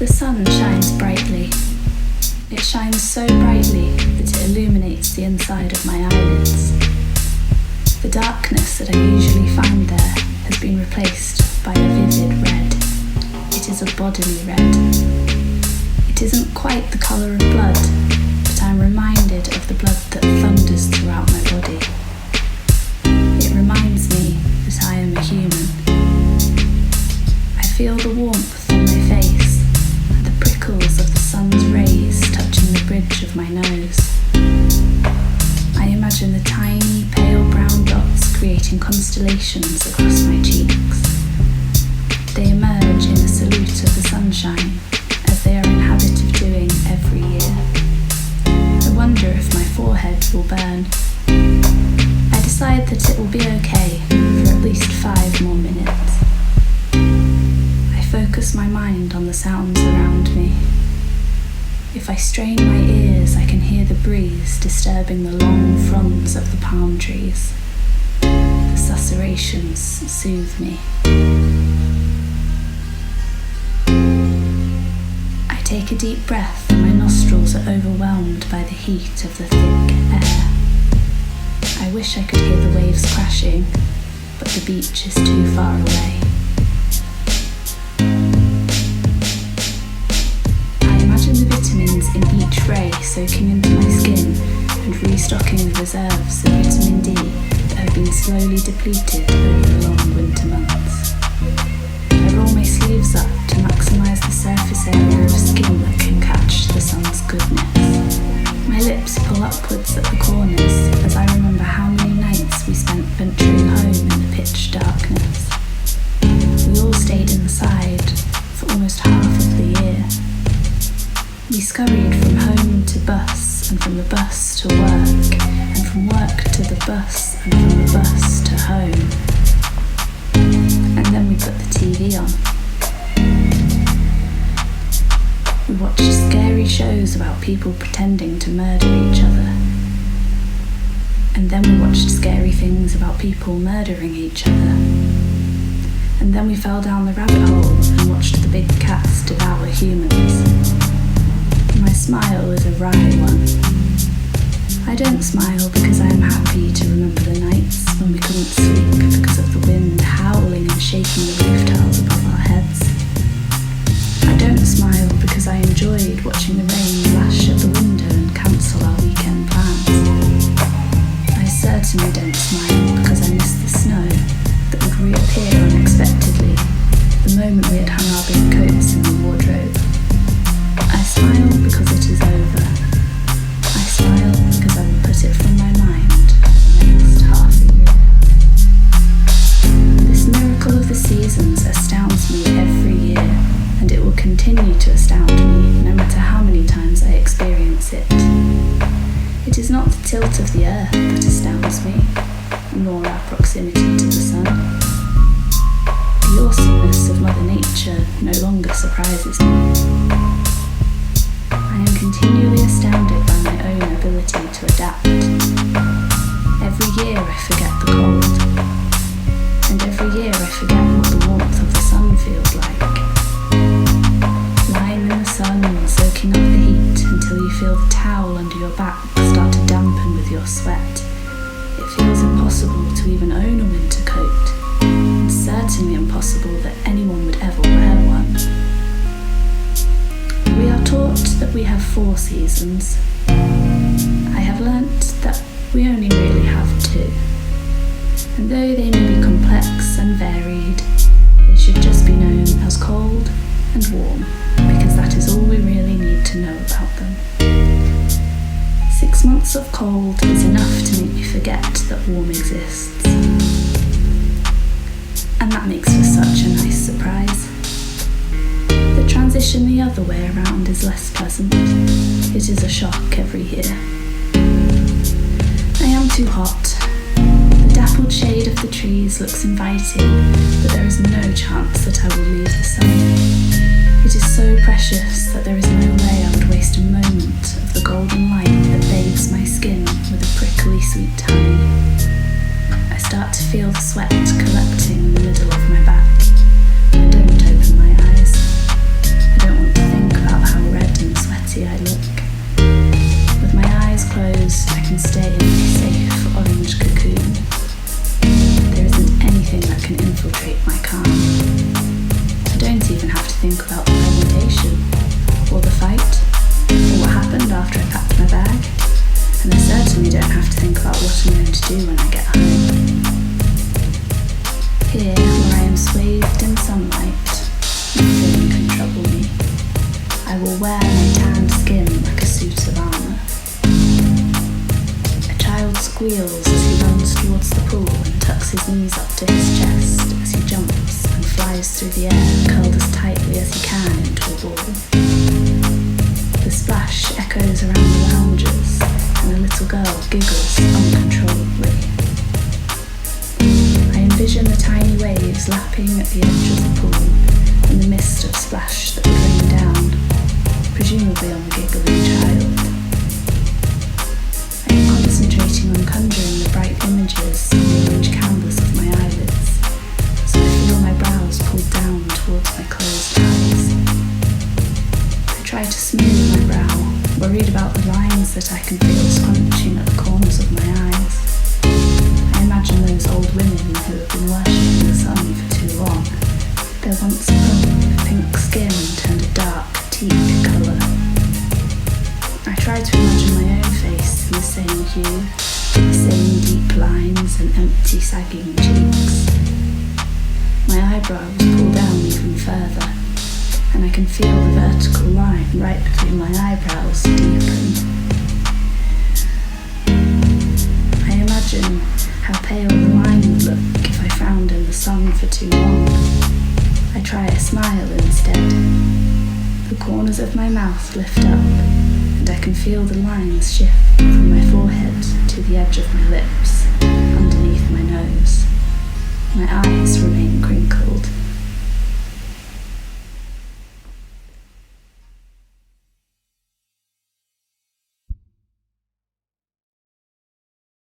The sun shines brightly. It shines so brightly that it illuminates the inside of my eyelids. The darkness that I usually find there has been replaced by a vivid red. It is a bodily red. It isn't quite the colour of blood, but I'm reminded of the blood that thunders throughout my body. It reminds me that I am a human. I feel the warmth on my face and the prickles of the sun's rays touching the bridge of my nose. I imagine the tiny, pale brown dots creating constellations across my cheeks. They emerge in a salute of the sunshine, as they are in habit of doing every year. I wonder if my forehead will burn. I decide that it will be okay for at least 5 more minutes. I focus my mind on the sounds around me. If I strain my ears, I can hear the breeze disturbing the long fronds of the palm trees. The susurrations soothe me. I take a deep breath and my nostrils are overwhelmed by the heat of the thick air. I wish I could hear the waves crashing, but the beach is too far away. The vitamins in each ray soaking into my skin and restocking the reserves of vitamin D that have been slowly depleted over the long winter months. I roll my sleeves up to maximise the surface area of skin that can catch the sun's goodness. My lips pull upwards at the corners as I remember how many nights we spent venturing home in the pitch darkness. We all stayed inside for almost half of the year. We scurried from home to bus, and from the bus to work, and from work to the bus, and from the bus to home. And then we put the TV on. We watched scary shows about people pretending to murder each other. And then we watched scary things about people murdering each other. And then we fell down the rabbit hole and watched the big cats devour humans. My smile is a wry one. I don't smile because I am happy to remember the nights when we couldn't sleep because of the wind howling and shaking the roof tiles above our heads. I don't smile because I enjoyed watching the rain lash at the window and cancel our weekend plans. I certainly don't smile because I miss the snow that would reappear unexpectedly the moment we had hung our big coats in the wardrobe. I smile because it is over. I smile because I will put it from my mind for the next half a year. This miracle of the seasons astounds me every year, and it will continue to astound me no matter how many times I experience it. It is not the tilt of the earth that astounds me, nor our proximity to the sun. The awesomeness of Mother Nature no longer surprises me. I am continually astounded by my own ability to adapt. Every year I forget the cold, and every year I forget what the warmth of the sun feels like. Lying in the sun and soaking up the heat until you feel the towel under your back start to dampen with your sweat. It feels impossible to even own a winter coat, and certainly impossible that anyone would ever wear one. We are taught that we have 4 seasons. I have learnt that we only really have 2. And though they may be complex and varied, they should just be known as cold and warm, because that is all we really need to know about them. 6 months of cold is enough to make me forget that warm exists. And that makes for such a nice surprise. The transition the other way around is less pleasant. It is a shock every year. I am too hot. The dappled shade of the trees looks inviting, but there is no chance that I will leave the sun. It is so precious that there is no way I would waste a moment of the golden light that bathes my skin with a prickly sweet honey. I start to feel the sweat collecting in the middle of my back. I don't open my eyes. I don't want to think. Here, where I am swathed in sunlight, nothing can trouble me. I will wear my tanned skin like a suit of armour. A child squeals as he runs towards the pool and tucks his knees up to his chest as he jumps and flies through the air, curled as tightly as he can into a ball. The splash echoes around the lounges, and a little girl giggles uncontrollably. I envision the tiny waves lapping at the edge of the pool, and the mist of splash that would rain down, presumably on the giggling child. I am concentrating on conjuring the bright images on the orange canvas of my eyelids, so I feel my brows pulled down towards my closed eyes. I try to smooth my brow, worried about the lines that I can feel scrunching at the corners of my eyes. I imagine those old women who have been worshipping the sun for too long. Their once plump, pink skin turned a dark teak colour. I try to imagine my own face in the same hue, the same deep lines and empty, sagging cheeks. My eyebrows pull down even further, and I can feel the vertical line right between my eyebrows deepen. I imagine how pale the line would look if I frowned in the sun for too long. I try a smile instead. The corners of my mouth lift up, and I can feel the lines shift from my forehead to the edge of my lips, underneath my nose. My eyes remain crinkled,